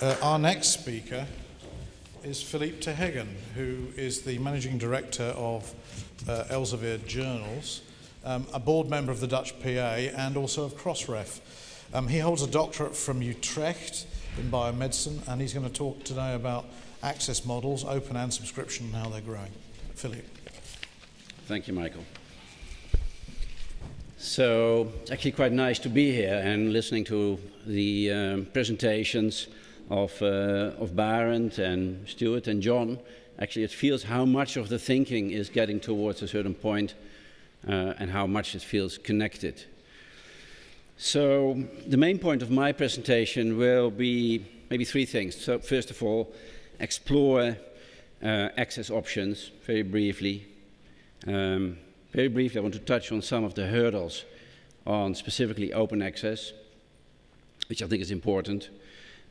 Our next speaker is Philippe Terheggen, who is the Managing Director of Elsevier Journals, a board member of the Dutch PA and also of Crossref. He holds a doctorate from Utrecht in biomedicine, and he's going to talk today about access models, open and subscription, and how they're growing. Philippe. Thank you, Michael. So it's actually quite nice to be here and listening to the presentations of Barend and Stuart and John. Actually, it feels how much of the thinking is getting towards a certain point and how much it feels connected. So the main point of my presentation will be maybe three things. So first of all, explore access options very briefly. Very briefly, I want to touch on some of the hurdles on specifically open access, which I think is important.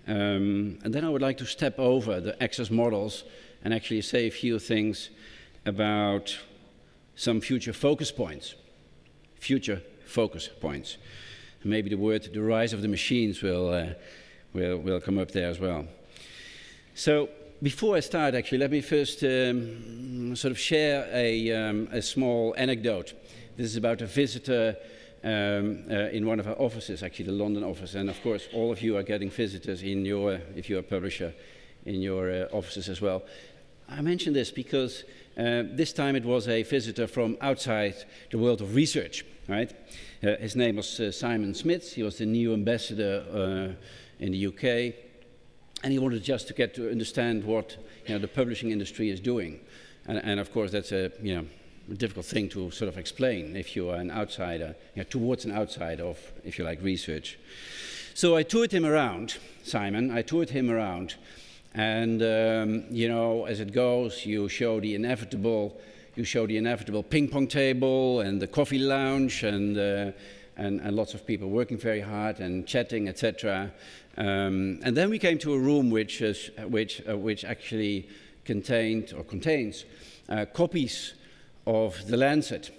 And then I would like to step over the access models and actually say a few things about some future focus points. Maybe the word "the rise of the machines" will come up there as well. So before I start, actually, let me first sort of share a small anecdote. This is about a visitor in one of our offices, actually the London office, and of course all of you are getting visitors in your, if you're a publisher, in your offices as well. I mention this because this time it was a visitor from outside the world of research, right? His name was Simon Smith. He was the new ambassador in the UK, and he wanted just to get to understand what the publishing industry is doing. And of course that's a difficult thing to sort of explain if you are an outsider, towards an outsider of, if you like, research. So I toured him around, Simon. I toured him around, and as it goes, you show the inevitable ping pong table and the coffee lounge and lots of people working very hard and chatting, etc. And then we came to a room which actually contains copies of the Lancet,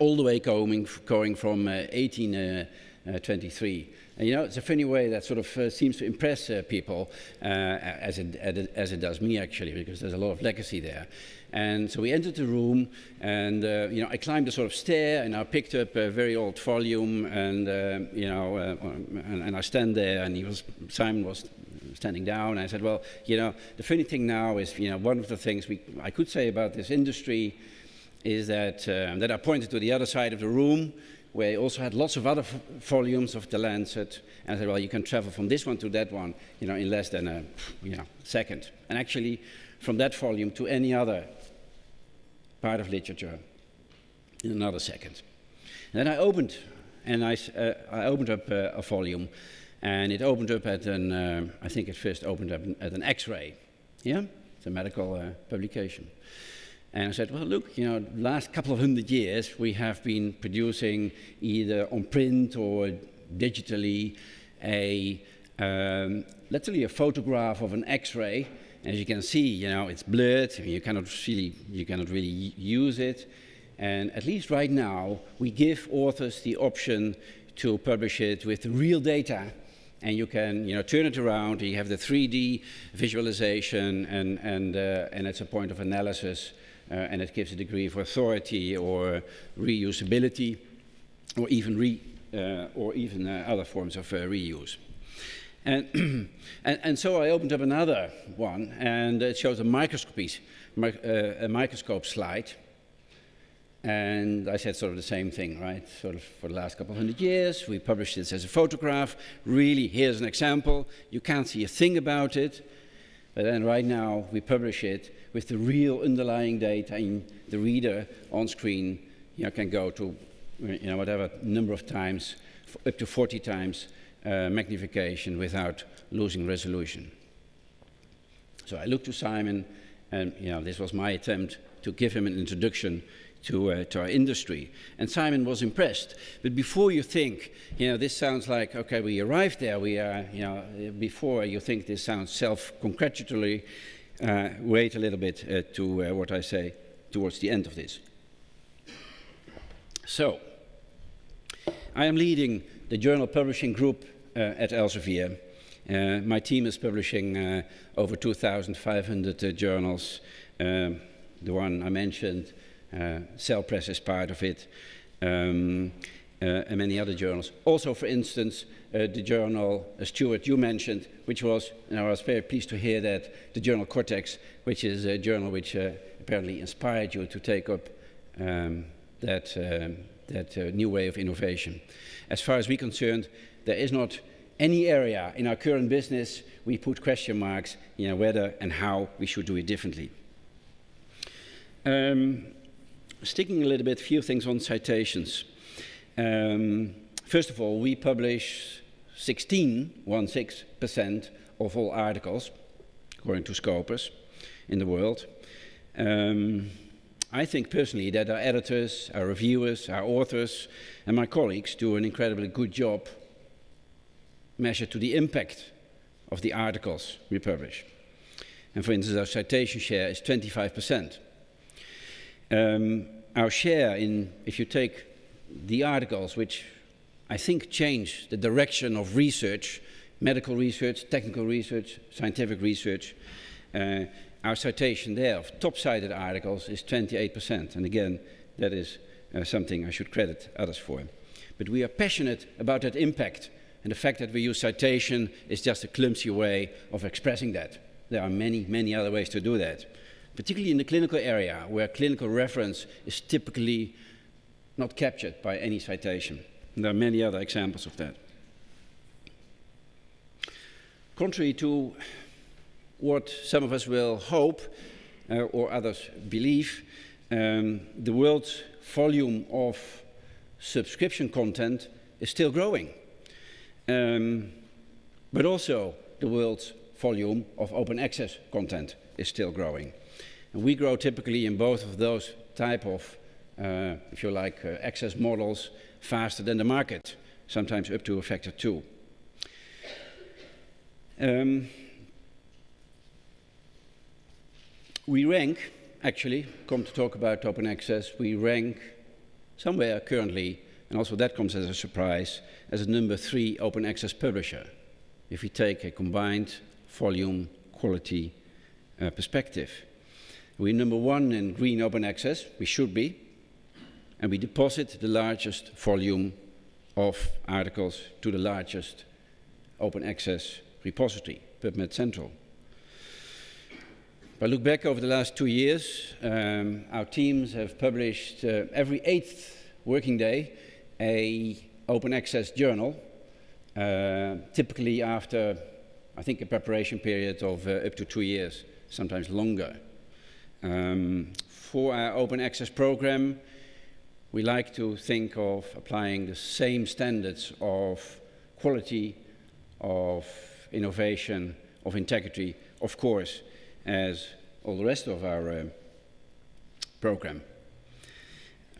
all the way going from 1823. And it's a funny way that sort of seems to impress people, as it does me actually, because there's a lot of legacy there. And so we entered the room, and I climbed a sort of stair, and I picked up a very old volume, and and I stand there, and Simon was standing down. And I said, well, the funny thing now is, one of the things I could say about this industry is that I pointed to the other side of the room, where he also had lots of other volumes of the Lancet. And I said, well, you can travel from this one to that one, in less than a second. And actually, from that volume to any other part of literature in another second. And then I opened up a volume, and it opened up at I think it first opened up at an X-ray. Yeah, it's a medical publication. And I said, well, look, last couple of 100 years we have been producing either on print or digitally literally a photograph of an X-ray. As you can see, it's blurred. You cannot really use it. And at least right now, we give authors the option to publish it with real data. And you can, turn it around. You have the 3D visualization, and it's a point of analysis. And it gives a degree of authority or reusability, or even other forms of reuse. And so I opened up another one, and it shows a microscope slide. And I said sort of the same thing, right? Sort of for the last couple of 100 years, we published this as a photograph. Really, here's an example. You can't see a thing about it. But then right now, we publish it with the real underlying data, and the reader on screen can go to whatever number of times, up to 40 times magnification without losing resolution. So I looked to Simon, and this was my attempt to give him an introduction to our industry. And Simon was impressed. But before you think, this sounds like, okay, we arrived there, we are, before you think this sounds self-congratulatory, wait a little bit to what I say towards the end of this. So, I am leading the journal publishing group at Elsevier, My team is publishing over 2,500 journals. The one I mentioned, Cell Press is part of it, and many other journals. Also, for instance, the journal, Stuart, you mentioned, which was, and I was very pleased to hear that, the journal Cortex, which is a journal which apparently inspired you to take up that new way of innovation. As far as we're concerned, there is not any area in our current business we put question marks, whether and how we should do it differently. Sticking a little bit, few things on citations. First of all, we publish 16% of all articles, according to Scopus, in the world. I think personally that our editors, our reviewers, our authors, and my colleagues do an incredibly good job measured to the impact of the articles we publish. And for instance, our citation share is 25%. Our share in, if you take the articles which I think change the direction of research, medical research, technical research, scientific research, our citation there of top-cited articles is 28%. And again, that is something I should credit others for. But we are passionate about that impact. And the fact that we use citation is just a clumsy way of expressing that. There are many, many other ways to do that. Particularly in the clinical area, where clinical reference is typically not captured by any citation. And there are many other examples of that. Contrary to what some of us will hope, or others believe, the world's volume of subscription content is still growing. But also the world's volume of open access content is still growing. And we grow typically in both of those type of, if you like, access models faster than the market, sometimes up to a factor 2. We rank, actually, come to talk about open access, we rank somewhere currently, and also that comes as a surprise, as a number 3 open access publisher, if we take a combined volume quality perspective. We're number 1 in green open access, we should be, and we deposit the largest volume of articles to the largest open access repository, PubMed Central. If I look back over the last 2 years, our teams have published every 8th working day a open access journal, typically after, I think, a preparation period of up to 2 years, sometimes longer. For our open access program, we like to think of applying the same standards of quality, of innovation, of integrity, of course, as all the rest of our program.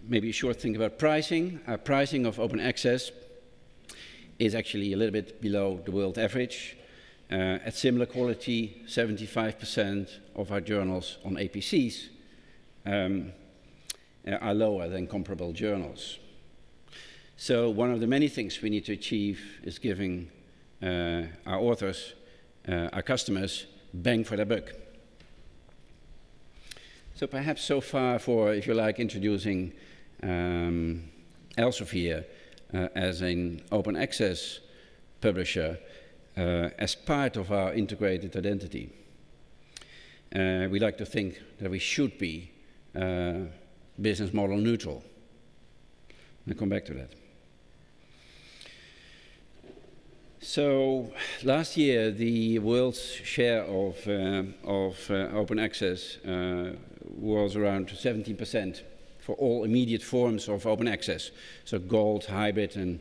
Maybe a short thing about pricing. Our pricing of open access is actually a little bit below the world average. At similar quality, 75% of our journals on APCs are lower than comparable journals. So one of the many things we need to achieve is giving our authors, our customers, bang for their buck. So perhaps so far for, if you like, introducing Elsevier as an open access publisher as part of our integrated identity. We like to think that we should be business model neutral. I'll come back to that. So last year, the world's share of open access was around 17% for all immediate forms of open access. So gold, hybrid, and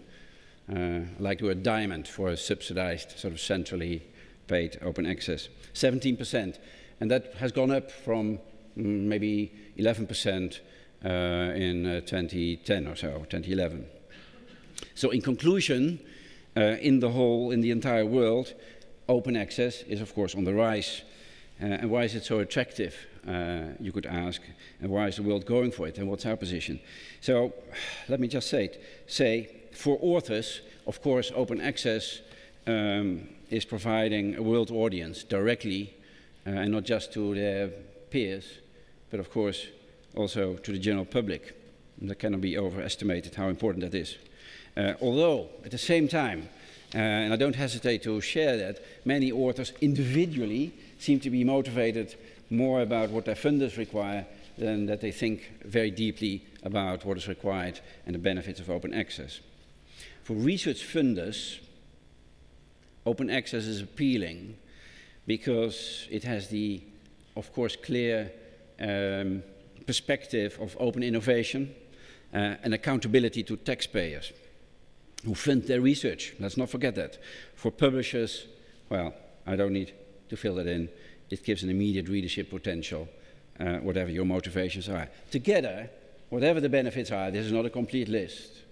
I like the word diamond for a subsidized, sort of centrally paid open access. 17%. And that has gone up from maybe 11% in 2010 or so, 2011. So in conclusion, in the entire world, open access is of course on the rise. And why is it so attractive, you could ask, and why is the world going for it, and what's our position? So let me just say, for authors, of course, open access is providing a world audience directly, and not just to their peers, but of course also to the general public. And that cannot be overestimated how important that is. Although, at the same time, and I don't hesitate to share that, many authors individually seem to be motivated more about what their funders require than that they think very deeply about what is required and the benefits of open access. For research funders, open access is appealing because it has the, of course, clear perspective of open innovation and accountability to taxpayers who fund their research. Let's not forget that. For publishers, well, I don't need to fill that in. It gives an immediate readership potential, whatever your motivations are. Together, whatever the benefits are, this is not a complete list.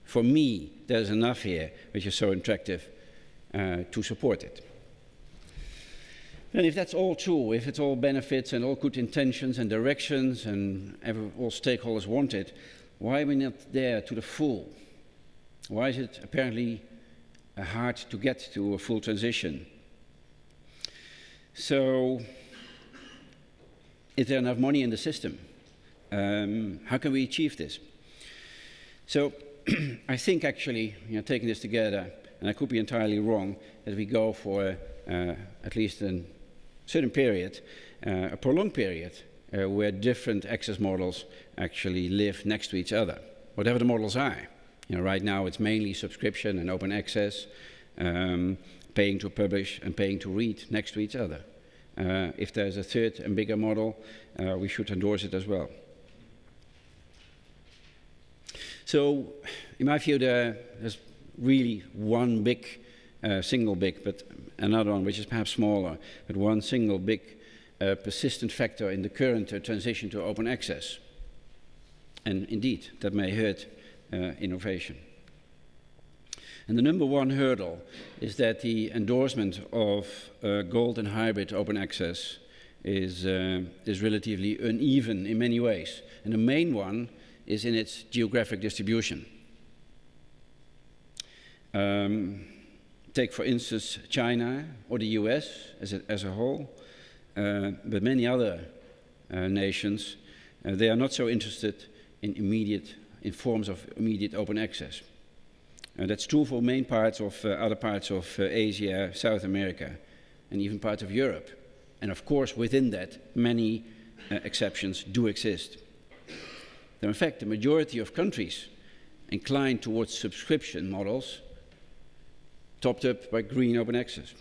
For me, there's enough here which is so attractive to support it. And if that's all true, if it's all benefits and all good intentions and directions and all stakeholders want it, why are we not there to the full? Why is it apparently hard to get to a full transition? So, is there enough money in the system? How can we achieve this? So, I think actually, taking this together, and I could be entirely wrong, that we go for at least a certain period, a prolonged period, where different access models actually live next to each other, whatever the models are. Right now it's mainly subscription and open access, paying to publish and paying to read next to each other. If there's a third and bigger model, we should endorse it as well. So, in my view, there's really one big, single big, but another one which is perhaps smaller, but one single big persistent factor in the current transition to open access. And indeed, that may hurt innovation. And the number one hurdle is that the endorsement of gold and hybrid open access is relatively uneven in many ways. And the main one is in its geographic distribution. Take, for instance, China or the US as a whole, but many other nations, they are not so interested in forms of immediate open access. That's true for main parts of other parts of Asia, South America, and even parts of Europe. And of course, within that, many exceptions do exist. In fact, the majority of countries inclined towards subscription models topped up by green open access.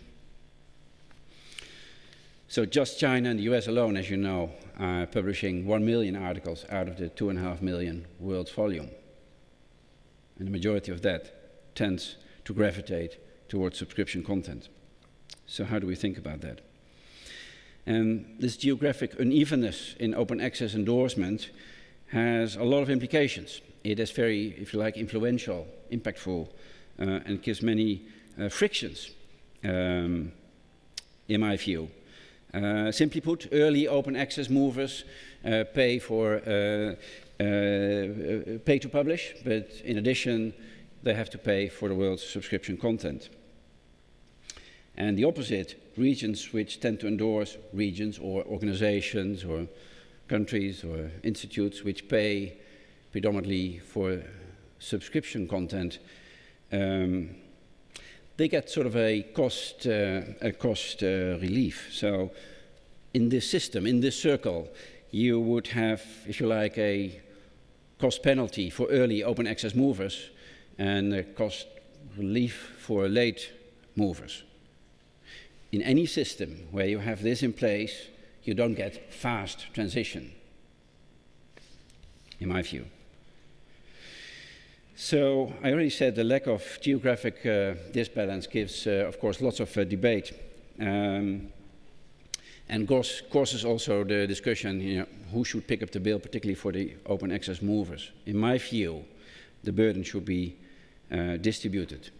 So just China and the US alone, as you know, are publishing 1 million articles out of the 2.5 million world volume. And the majority of that tends to gravitate towards subscription content. So how do we think about that? And this geographic unevenness in open access endorsement has a lot of implications. It is very, if you like, influential, impactful, and gives many frictions, in my view. Simply put, early open access movers pay to publish, but in addition, they have to pay for the world's subscription content. And the opposite, regions which tend to endorse regions or organizations or countries or institutes which pay predominantly for subscription content, they get sort of a cost relief. So in this system, in this circle, you would have, if you like, a cost penalty for early open access movers and a cost relief for late movers. In any system where you have this in place, you don't get fast transition, in my view. So I already said the lack of geographic disbalance gives, of course, lots of debate. And causes also the discussion, who should pick up the bill, particularly for the open access movers. In my view, the burden should be distributed.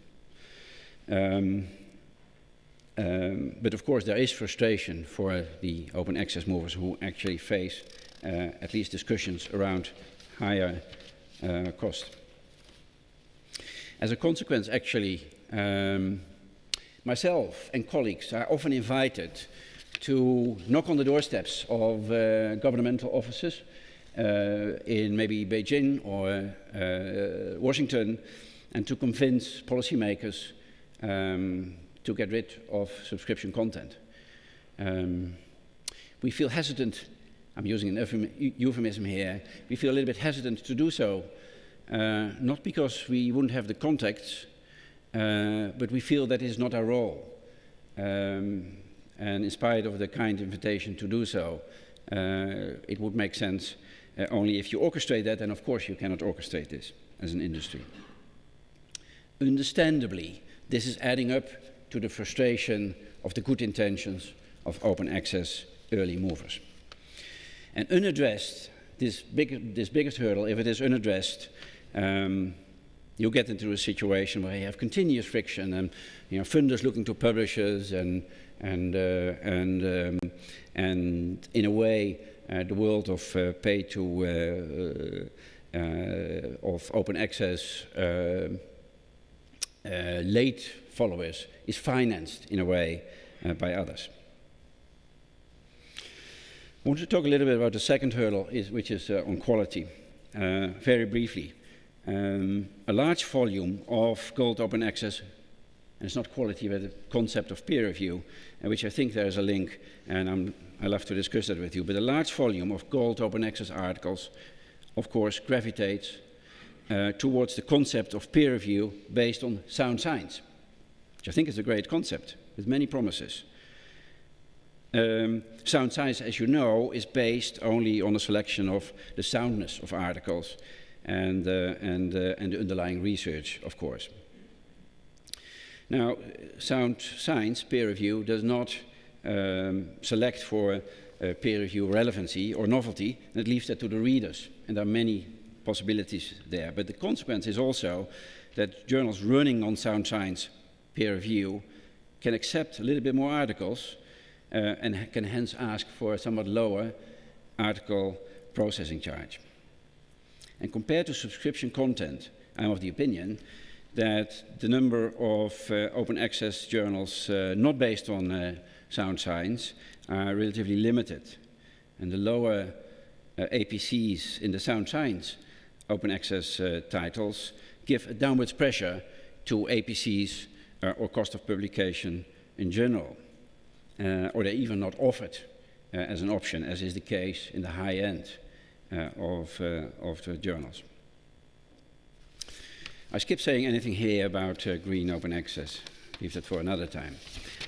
But of course, there is frustration for the open access movers who actually face at least discussions around higher cost. As a consequence, actually, Myself and colleagues are often invited to knock on the doorsteps of governmental offices in maybe Beijing or Washington, and to convince policymakers to get rid of subscription content. We feel hesitant, I'm using an euphemism here, we feel a little bit hesitant to do so, not because we wouldn't have the contacts, but we feel that is not our role. And in spite of the kind invitation to do so, it would make sense only if you orchestrate that, and of course you cannot orchestrate this as an industry. Understandably, this is adding up to the frustration of the good intentions of open access early movers. And unaddressed, this biggest hurdle, if it is unaddressed, you get into a situation where you have continuous friction, and funders looking to publishers, and in a way, the world of of open access late followers is financed in a way by others. I want to talk a little bit about the second hurdle, which is on quality, very briefly. A large volume of gold open access, and it's not quality, but the concept of peer review, which I think there is a link, and I love to discuss that with you. But a large volume of gold open access articles, of course, gravitates towards the concept of peer review based on sound science, which I think is a great concept with many promises. Sound science, as you know, is based only on a selection of the soundness of articles and the underlying research, of course. Now, sound science peer review does not select for peer review relevancy or novelty, and it leaves that to the readers, and there are many possibilities there. But the consequence is also that journals running on sound science peer review can accept a little bit more articles and can hence ask for a somewhat lower article processing charge. And compared to subscription content, I'm of the opinion that the number of open access journals not based on sound science are relatively limited. And the lower APCs in the sound science open access titles give a downwards pressure to APCs or cost of publication in general. Or they're even not offered as an option, as is the case in the high end of the journals. I skip saying anything here about green open access. Leave that for another time.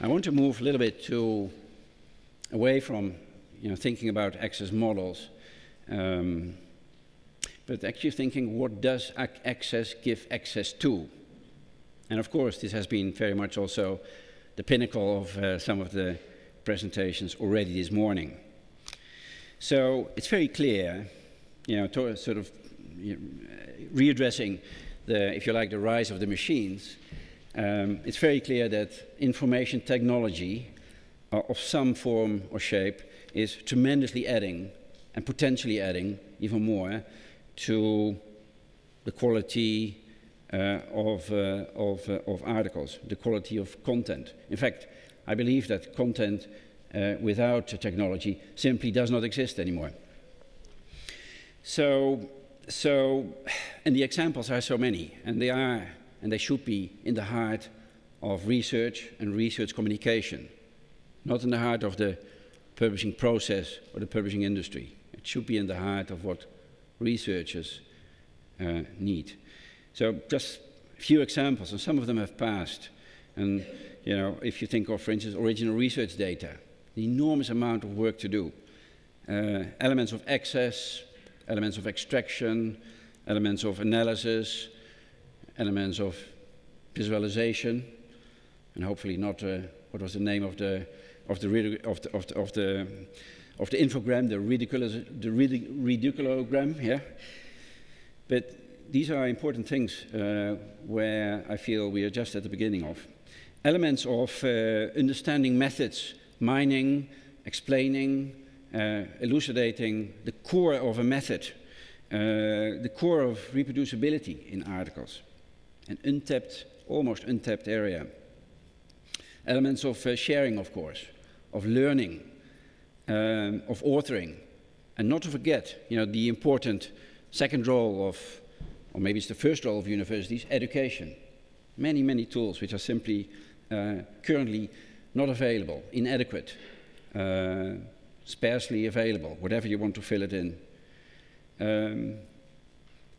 I want to move a little bit away from thinking about access models, but actually thinking, what does access give access to? And of course, this has been very much also the pinnacle of some of the presentations already this morning. So it's very clear, sort of readdressing if you like, the rise of the machines. It's very clear that information technology of some form or shape is tremendously adding and potentially adding even more to the quality of articles, the quality of content. In fact, I believe that content without technology simply does not exist anymore. And the examples are so many, and they should be in the heart of research and research communication, not in the heart of the publishing process or the publishing industry. It should be in the heart of what researchers need. So just a few examples, and some of them have passed. And if you think of, for instance, original research data, the enormous amount of work to do. Elements of access, elements of extraction, elements of analysis, elements of visualization, and hopefully not what was the name of the infogram, the ridiculogram, yeah. But these are important things where I feel we are just at the beginning of. Elements of understanding methods, mining, explaining, elucidating the core of a method, the core of reproducibility in articles, and untapped almost untapped area. Elements of sharing, of course, of learning, of authoring, and not to forget, the important second role of, or maybe it's the first role of universities, education. Many, many tools which are simply currently not available, inadequate, sparsely available, whatever you want to fill it in.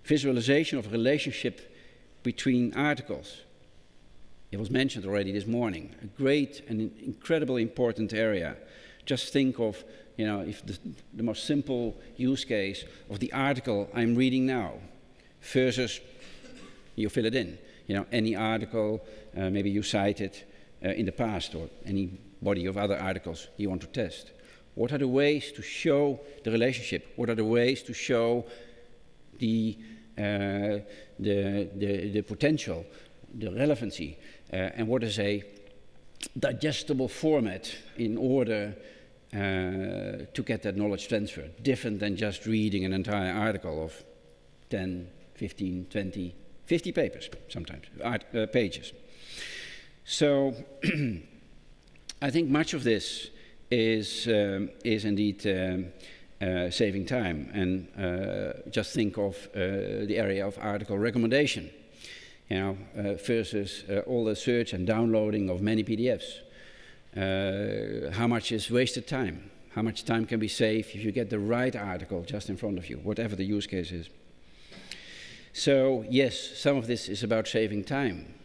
Visualization of a relationship between articles. It was mentioned already this morning, a great and incredibly important area. Just think of, if the most simple use case of the article I'm reading now versus you fill it in. Any article, maybe you cite it in the past, or any body of other articles you want to test. What are the ways to show the relationship? What are the ways to show the potential, the relevancy, and what is a digestible format in order to get that knowledge transfer, different than just reading an entire article of 10, 15, 20, 50 papers, sometimes, pages. So I think much of this is indeed saving time. And just think of the area of article recommendation, versus all the search and downloading of many PDFs. How much is wasted time? How much time can be saved if you get the right article just in front of you, whatever the use case is? So yes, some of this is about saving time,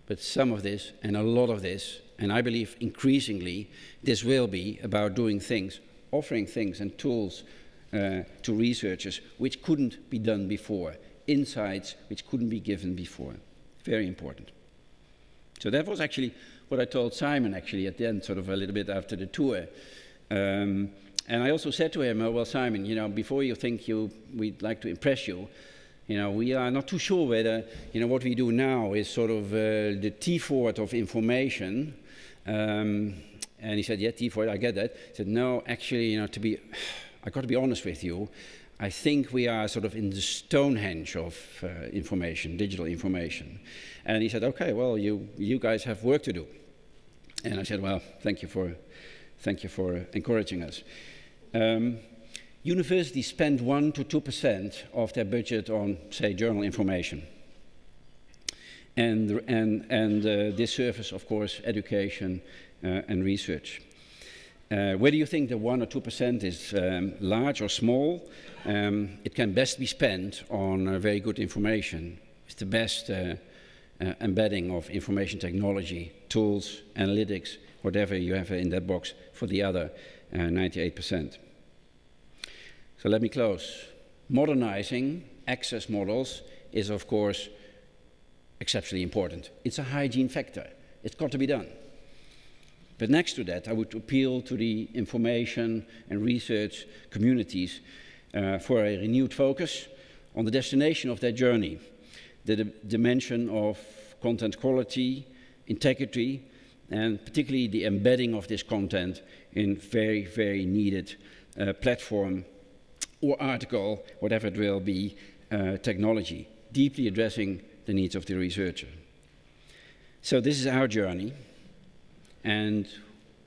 but some of this, and a lot of this, and I believe increasingly, this will be about doing things, offering things and tools to researchers which couldn't be done before, insights which couldn't be given before. Very important. So that was actually what I told Simon actually at the end, sort of a little bit after the tour. And I also said to him, well, Simon, before you think we'd like to impress you, we are not too sure whether, what we do now is sort of the T-Ford of information. And he said, yeah, T-Ford, I get that. He said, no, actually, I got to be honest with you. I think we are sort of in the Stonehenge of information, digital information. And he said, okay, well, you guys have work to do. And I said, well, thank you for encouraging us. Universities spend 1 to 2% of their budget on, say, journal information. And this serves, of course, education and research. Whether you think the 1 or 2% is large or small, it can best be spent on very good information. It's the best embedding of information technology, tools, analytics, whatever you have in that box for the other 98%. So let me close. Modernizing access models is, of course, exceptionally important. It's a hygiene factor. It's got to be done. But next to that, I would appeal to the information and research communities for a renewed focus on the destination of their journey, the dimension of content quality, integrity, and particularly the embedding of this content in very, very needed platform or article, whatever it will be, technology, deeply addressing the needs of the researcher. So this is our journey, and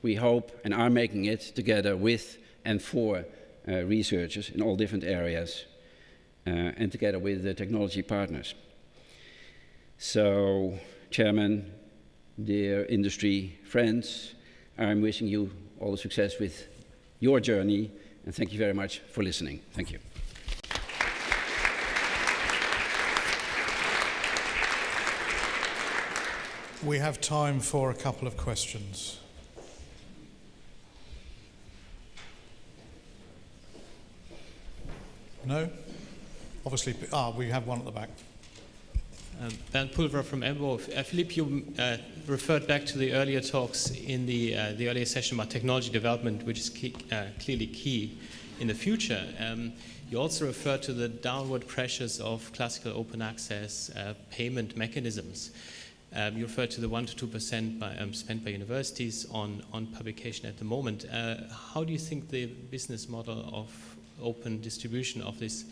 we hope and are making it together with and for researchers in all different areas, and together with the technology partners. So, Chairman, dear industry friends, I'm wishing you all the success with your journey, and thank you very much for listening. Thank you. We have time for a couple of questions. No? Obviously, we have one at the back. Bernd Pulver from EMBO. Philippe, you referred back to the earlier talks in the earlier session about technology development, which is clearly key in the future. You also referred to the downward pressures of classical open access payment mechanisms. You referred to the 1 to 2% spent by universities on publication at the moment. How do you think the business model of open distribution of this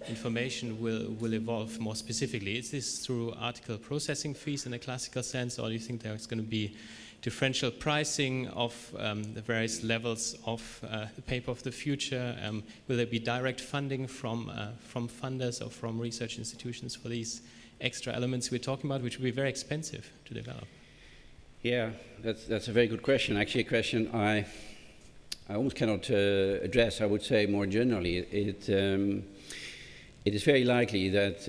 information will evolve more specifically? Is this through article processing fees in a classical sense, or do you think there's going to be differential pricing of the various levels of the paper of the future? Will there be direct funding from funders or from research institutions for these extra elements we're talking about, which will be very expensive to develop? Yeah, that's a very good question. Actually, a question I almost cannot address. I would say more generally, it is very likely that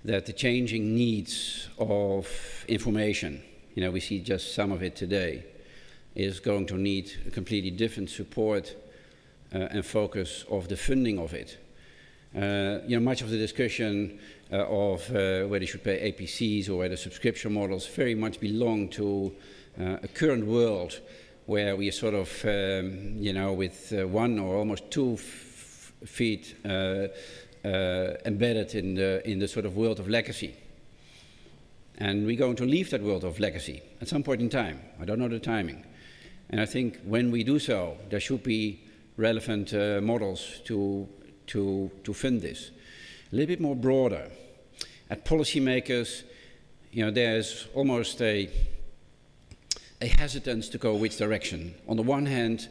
that the changing needs of information, we see just some of it today, is going to need a completely different support and focus of the funding of it. Much of the discussion of whether you should pay APCs or whether subscription models very much belong to a current world where we are sort of, with 1 or almost 2 feet embedded in the sort of world of legacy. And we're going to leave that world of legacy at some point in time. I don't know the timing. And I think when we do so, there should be relevant models to fund this. A little bit more broader. At policymakers, there's almost a hesitance to go which direction. On the one hand,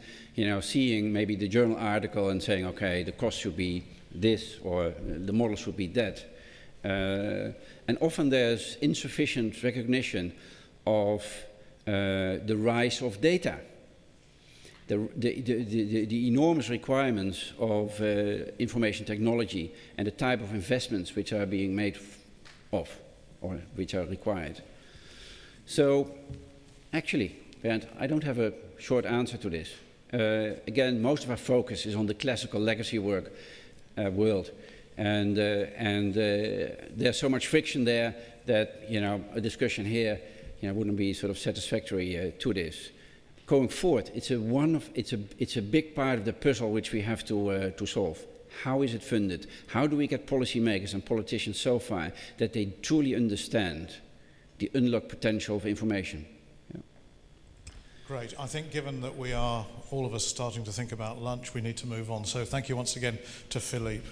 seeing maybe the journal article and saying, okay, the cost should be this or the model should be that. And often there's insufficient recognition of the rise of data. The enormous requirements of information technology and the type of investments which are being made or which are required. So, actually, Bernd, I don't have a short answer to this. Again, most of our focus is on the classical legacy world, and there's so much friction there that a discussion here wouldn't be sort of satisfactory to this. Going forward, it's a big part of the puzzle which we have to solve. How is it funded? How do we get policymakers and politicians so far that they truly understand the unlocked potential of information? Yeah. Great. I think given that we are all of us starting to think about lunch, we need to move on. So thank you once again to Philippe.